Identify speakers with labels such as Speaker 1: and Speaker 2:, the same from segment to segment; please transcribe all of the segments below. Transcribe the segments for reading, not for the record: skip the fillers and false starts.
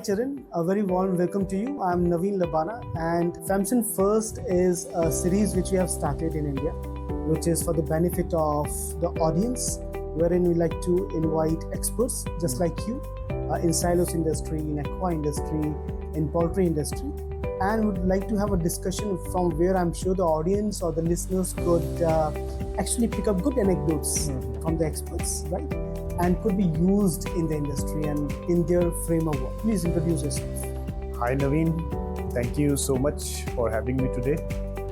Speaker 1: Charan, a very warm welcome to you. I'm Naveen Labana, and FAMSUN First is a series which we have started in India, which is for the benefit of the audience, wherein we like to invite experts just like you in silos industry, in aqua industry, in poultry industry, and would like to have a discussion from where I'm sure the audience or the listeners could actually pick up good anecdotes from the experts, right? And could be used in the industry and in their frame of work. Please introduce yourself.
Speaker 2: Hi Naveen, thank you so much for having me today.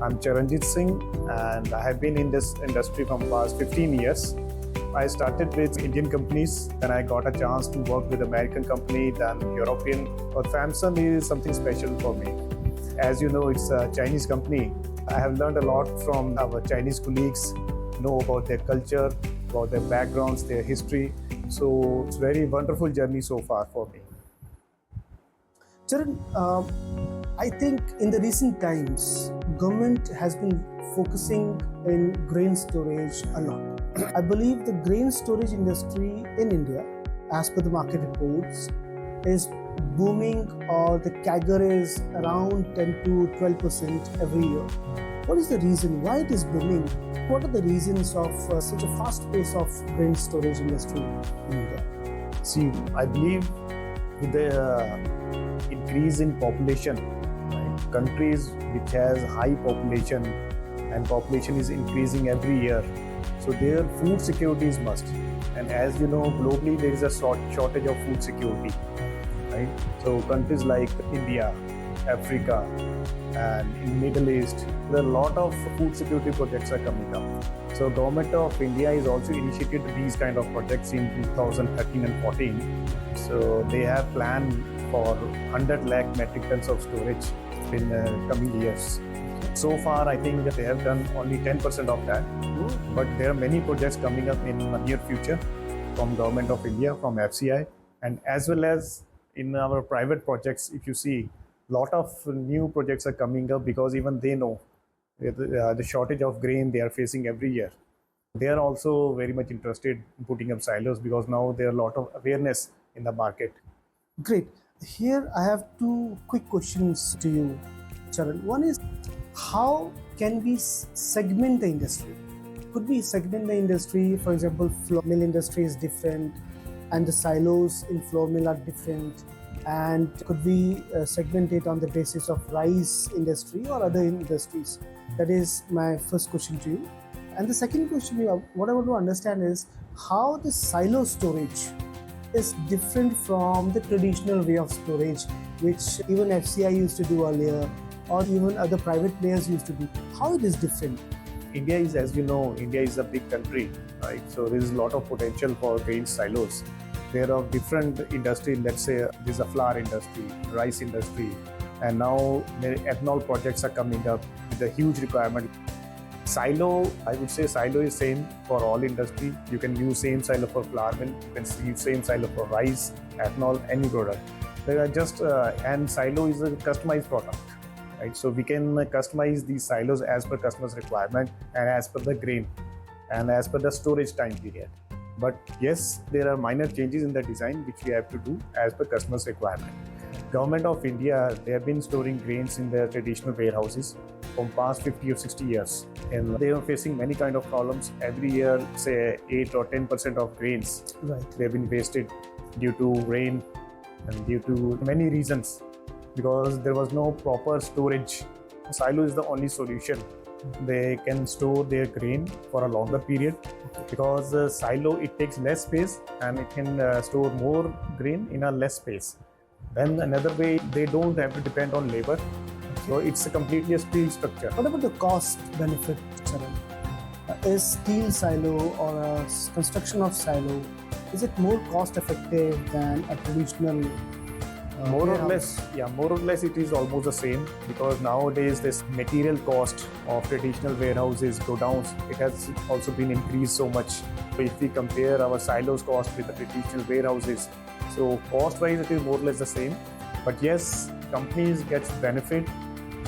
Speaker 2: I'm Charanjit Singh and I have been in this industry from past 15 years. I started with Indian companies, then I got a chance to work with American company, then European. But FAMSUN is something special for me. As you know, it's a Chinese company. I have learned a lot from our Chinese colleagues, know about their culture, about their backgrounds, their history. So it's a very wonderful journey so far for me.
Speaker 1: Charan, I think in the recent times, government has been focusing in grain storage a lot. I believe the grain storage industry in India, as per the market reports, is booming, or the CAGR is around 10 to 12% every year. What is the reason why it is booming? What are the reasons of such a fast pace of grain storage industry in India?
Speaker 2: See, I believe with the increase in population, right, countries which has high population and population is increasing every year, so their food security is must. And as you know, globally there is a shortage of food security, right? So countries like India, Africa, and in Middle East, there are a lot of food security projects are coming up. So Government of India is also initiated these kind of projects in 2013 and 14. So they have planned for 100 lakh metric tons of storage in coming years. So far, I think that they have done only 10% of that. But there are many projects coming up in the near future from Government of India, from FCI, and as well as in our private projects. If you see, lot of new projects are coming up because even they know the shortage of grain they are facing every year. They are also very much interested in putting up silos because now there are a lot of awareness in the market.
Speaker 1: Great. Here I have two quick questions to you, Charan. One is, how can we segment the industry? Could we segment the industry? For example, flour mill industry is different and the silos in flour mill are different. And could we segment it on the basis of rice industry or other industries? That is my first question to you. And the second question, what I want to understand is how the silo storage is different from the traditional way of storage, which even FCI used to do earlier, or even other private players used to do. How it is different?
Speaker 2: India is, as you know, India is a big country, right? So there is a lot of potential for grain silos. There are different industry, let's say there's a flour industry, rice industry, and now the ethanol projects are coming up with a huge requirement. Silo, I would say silo is same for all industry. You can use same silo for flour mill, you can use same silo for rice, ethanol, any product. There are just, and silo is a customized product, right? So we can customize these silos as per customer's requirement and as per the grain and as per the storage time period. But yes, there are minor changes in the design which we have to do as per customer's requirement. Government of India, they have been storing grains in their traditional warehouses from past 50 or 60 years. And they are facing many kind of problems. Every year, say 8 or 10% of grains,
Speaker 1: Right.
Speaker 2: they have been wasted due to rain and due to many reasons because there was no proper storage. Silo is the only solution. They can store their grain for a longer period because silo, it takes less space and it can store more grain in a less space. Then another way, they don't have to depend on labor. So it's a completely a steel structure.
Speaker 1: What about the cost benefit, Charan? Is steel silo or a construction of silo, is it more cost effective than a traditional
Speaker 2: More or
Speaker 1: warehouse?
Speaker 2: less, more or less it is almost the same because nowadays this material cost of traditional warehouses go down. It has also been increased so much. So if we compare our silos cost with the traditional warehouses, so cost wise it is more or less the same. But yes, companies get benefit.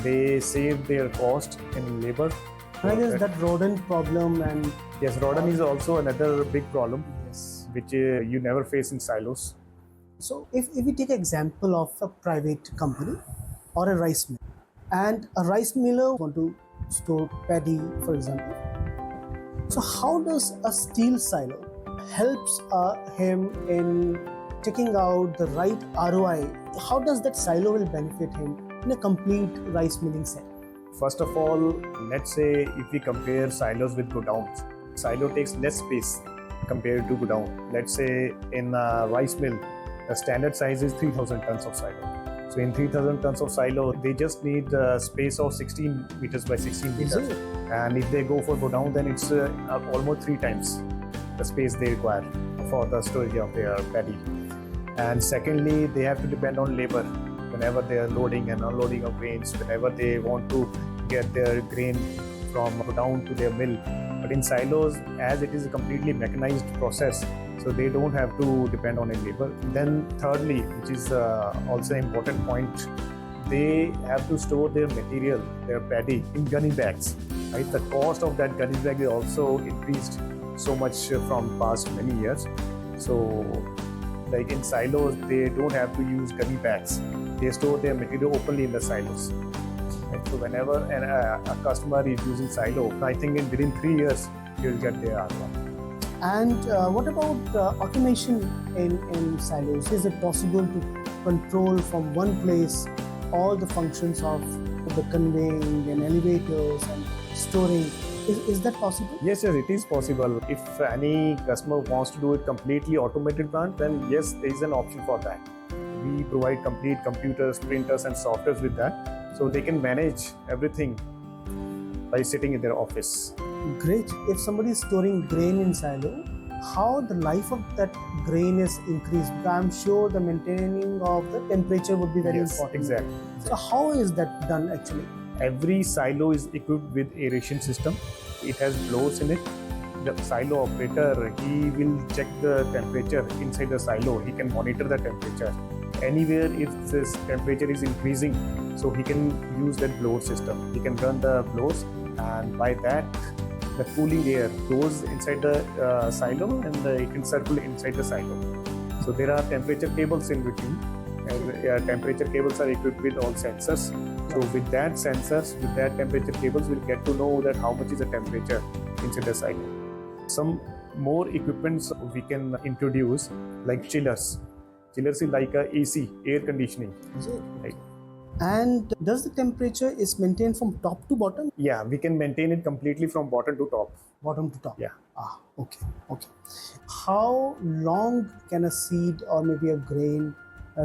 Speaker 2: They save their cost in labor.
Speaker 1: And I guess that rodent problem and
Speaker 2: Yes, rodent is also another big problem
Speaker 1: yes,
Speaker 2: which you never face in silos.
Speaker 1: So if we take an example of a private company or a rice mill, and a rice miller want to store paddy, for example. So how does a steel silo helps him in taking out the right ROI? How does that silo will benefit him in a complete rice milling set?
Speaker 2: First of all, let's say if we compare silos with godowns, silo takes less space compared to godown. Let's say in a rice mill, the standard size is 3000 tons of silo. So in 3000 tons of silo, they just need a space of 16 meters by 16 meters. And if they go for godown, then it's almost 3 times the space they require for the storage of their paddy. And secondly, they have to depend on labor whenever they are loading and unloading of grains, whenever they want to get their grain from down to their mill. But in silos, as it is a completely mechanized process, so they don't have to depend on a labor. Then thirdly, which is also an important point, they have to store their material, their paddy, in gunny bags. Right? The cost of that gunny bag is also increased so much from past many years. So like in silos, they don't have to use gunny bags. They store their material openly in the silos. Right? So whenever a customer is using silo, I think within 3 years, you'll get their ROI.
Speaker 1: And what about automation in silos? Is it possible to control from one place all the functions of the conveying and elevators and storing? Is that possible?
Speaker 2: Yes, it is possible. If any customer wants to do it completely automated plant, then yes, there is an option for that. We provide complete computers, printers, and softwares with that, so they can manage everything by sitting in their office.
Speaker 1: Great. If somebody is storing grain in silo, how the life of that grain is increased? I'm sure the maintaining of the temperature would be very important.
Speaker 2: Exactly.
Speaker 1: So how is that done actually?
Speaker 2: Every silo is equipped with aeration system. It has blowers in it. The silo operator, he will check the temperature inside the silo. He can monitor the temperature. Anywhere if this temperature is increasing, so he can use that blower system. He can run the blowers, and by that, the cooling air goes inside the silo, and it can circulate inside the silo. So there are temperature cables in between, and temperature cables are equipped with all sensors. So with that sensors, with that temperature cables, we'll get to know that how much is the temperature inside the silo. Some more equipments we can introduce, like chillers. Chillers is like a AC, air conditioning.
Speaker 1: Is it?
Speaker 2: Right.
Speaker 1: And does the temperature is maintained from top to bottom?
Speaker 2: Yeah, we can maintain it completely from bottom to top.
Speaker 1: Bottom to top.
Speaker 2: Yeah.
Speaker 1: Okay. How long can a seed or maybe a grain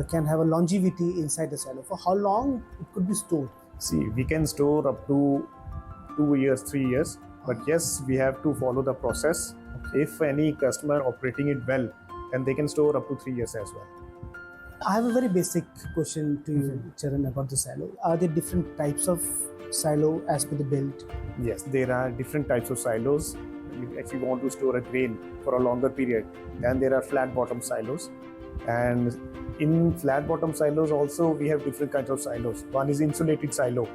Speaker 1: can have a longevity inside the silo? For how long it could be stored?
Speaker 2: See, we can store up to 2 years, 3 years. But yes, we have to follow the process. If any customer operating it well, then they can store up to 3 years as well.
Speaker 1: I have a very basic question to you, Charan, about the silo. Are there different types of silo as per the build?
Speaker 2: Yes, there are different types of silos. If you want to store a grain for a longer period, then there are flat bottom silos. And in flat bottom silos also, we have different kinds of silos. One is insulated silo.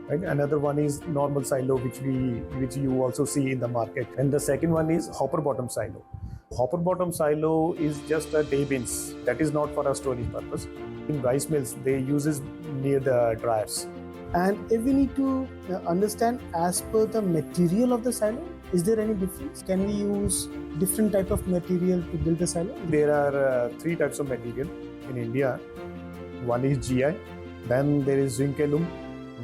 Speaker 2: Right? Another one is normal silo, which you also see in the market. And the second one is hopper bottom silo. Hopper bottom silo is just a day bins. That is not for a storage purpose. In rice mills, they use it near the dryers.
Speaker 1: And if we need to understand as per the material of the silo, is there any difference? Can we use different type of material to build the silo?
Speaker 2: There are 3 types of material in India. One is GI, then there is zinc alum,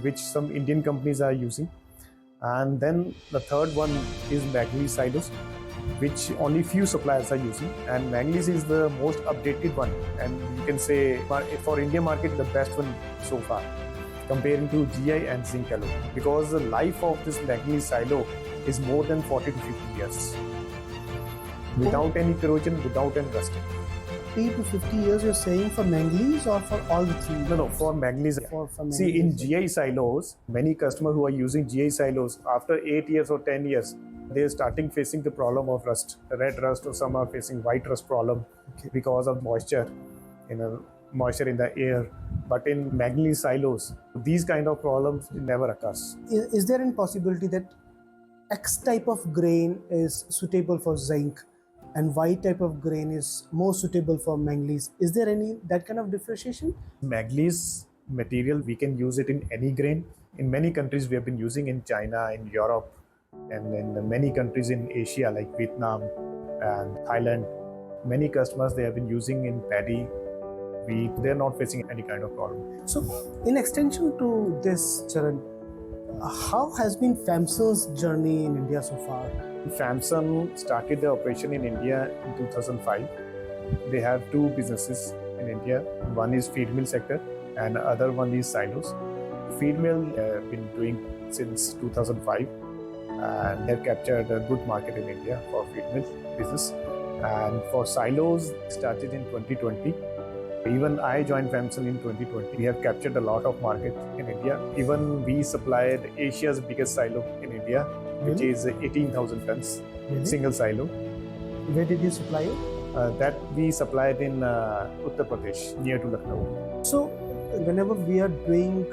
Speaker 2: which some Indian companies are using, and then the third one is manganese silos, which only few suppliers are using, and manganese is the most updated one, and you can say for Indian market the best one so far, comparing to GI and zinc alum, because the life of this manganese silo is more than 40 to 50 years without any corrosion, without any rusting.
Speaker 1: 50 to 50 years you're saying for manganese or for all the three?
Speaker 2: No, for manganese.
Speaker 1: For manganese.
Speaker 2: See, in GI silos, many customers who are using GI silos, after 8 years or 10 years, they're starting facing the problem of rust, red rust, or some are facing white rust problem because of moisture, moisture in the air. But in manganese silos, these kind of problems never occurs.
Speaker 1: Is there any possibility that X type of grain is suitable for zinc and why type of grain is more suitable for manganese? Is there any that kind of differentiation?
Speaker 2: Manganese material, we can use it in any grain. In many countries, we have been using in China, in Europe, and in many countries in Asia like Vietnam and Thailand. Many customers they have been using in paddy, wheat. They're not facing any kind of problem.
Speaker 1: So, in extension to this, Charan, how has been FAMSUN's journey in India so far?
Speaker 2: FAMSUN started the operation in India in 2005. They have two businesses in India. One is feed mill sector and other one is silos. Feed mill been doing since 2005 and have captured a good market in India for feed mill business. And for silos started in 2020. Even I joined FAMSUN in 2020. We have captured a lot of market in India. Even we supplied Asia's biggest silo in India, which is 18,000 tons, single silo.
Speaker 1: Where did you supply it?
Speaker 2: That we supplied in Uttar Pradesh, near to Lucknow.
Speaker 1: So, whenever we are doing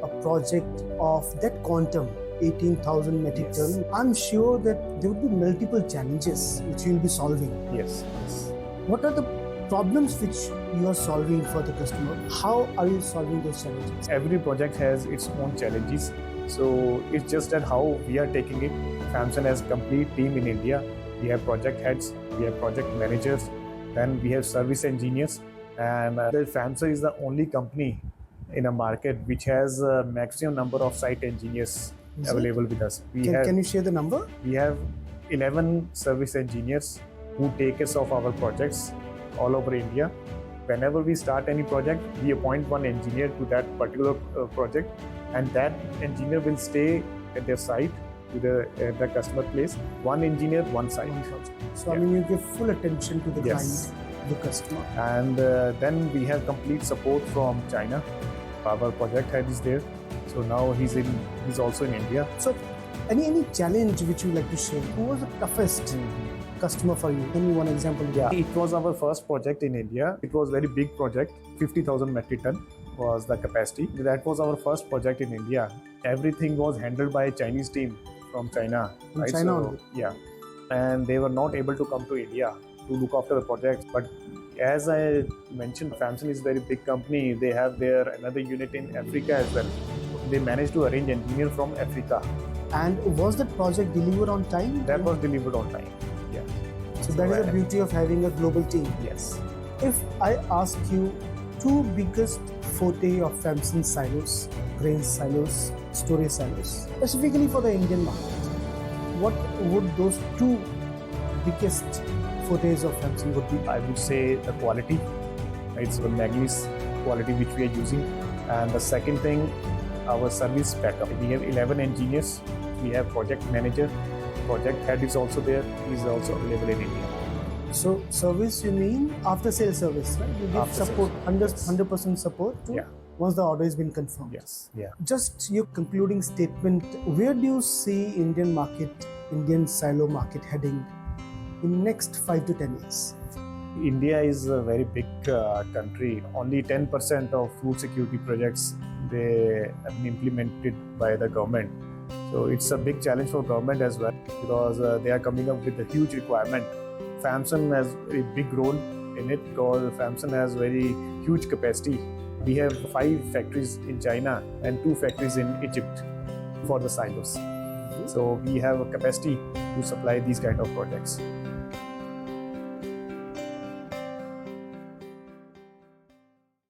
Speaker 1: a project of that quantum, 18,000 metric
Speaker 2: Yes.
Speaker 1: ton, I'm sure that there would be multiple challenges which you will be solving.
Speaker 2: Yes.
Speaker 1: What are the problems which you are solving for the customer? How are you solving those challenges?
Speaker 2: Every project has its own challenges. So it's just that how we are taking it. FAMSUN has complete team in India. We have project heads, we have project managers, then we have service engineers. And the FAMSUN is the only company in a market which has a maximum number of site engineers
Speaker 1: Is it?
Speaker 2: available with us.
Speaker 1: Can you share the number?
Speaker 2: We have 11 service engineers who take care of our projects all over India. Whenever we start any project, we appoint one engineer to that particular project, and that engineer will stay at their site to the customer place. One engineer, one site.
Speaker 1: So, I mean, you give full attention to the
Speaker 2: Yes.
Speaker 1: client, the customer.
Speaker 2: And then we have complete support from China. Our project head is there. So now he's also in India.
Speaker 1: So, any challenge which you like to share? Who was the toughest customer for you? Give me one example.
Speaker 2: Yeah, it was our first project in India. It was very big project. 50,000 metric ton was the capacity. That was our first project in India. Everything was handled by a Chinese team from China.
Speaker 1: From
Speaker 2: right?
Speaker 1: China
Speaker 2: So,
Speaker 1: only?
Speaker 2: yeah, and they were not able to come to India to look after the project. But as I mentioned, FAMSUN is a very big company. They have their another unit in Africa as well. They managed to arrange engineer from Africa.
Speaker 1: And was that project delivered on time?
Speaker 2: That was delivered on time. Yeah.
Speaker 1: So that is the beauty of having a global team.
Speaker 2: Yes.
Speaker 1: If I ask you two biggest forte of FAMSUN silos, grain silos, storage silos, specifically for the Indian market, what would those two biggest fortes of FAMSUN would be?
Speaker 2: I would say the quality. It's the manganese quality which we are using. And the second thing, our service backup. We have 11 engineers. We have project manager. Project head is also there. He is also available in India.
Speaker 1: So service, you mean after sales service, right? You give
Speaker 2: After
Speaker 1: support,
Speaker 2: sales,
Speaker 1: 100% support to
Speaker 2: Yeah.
Speaker 1: once the order has been confirmed.
Speaker 2: Yes. Yeah.
Speaker 1: Just your concluding statement, where do you see Indian market, Indian silo market heading in next 5 to 10 years?
Speaker 2: India is a very big country. Only 10% of food security projects they have been implemented by the government. So it's a big challenge for government as well because they are coming up with a huge requirement. FAMSUN has a big role in it because FAMSUN has very huge capacity. We have 5 factories in China and 2 factories in Egypt for the silos. So we have a capacity to supply these kind of projects.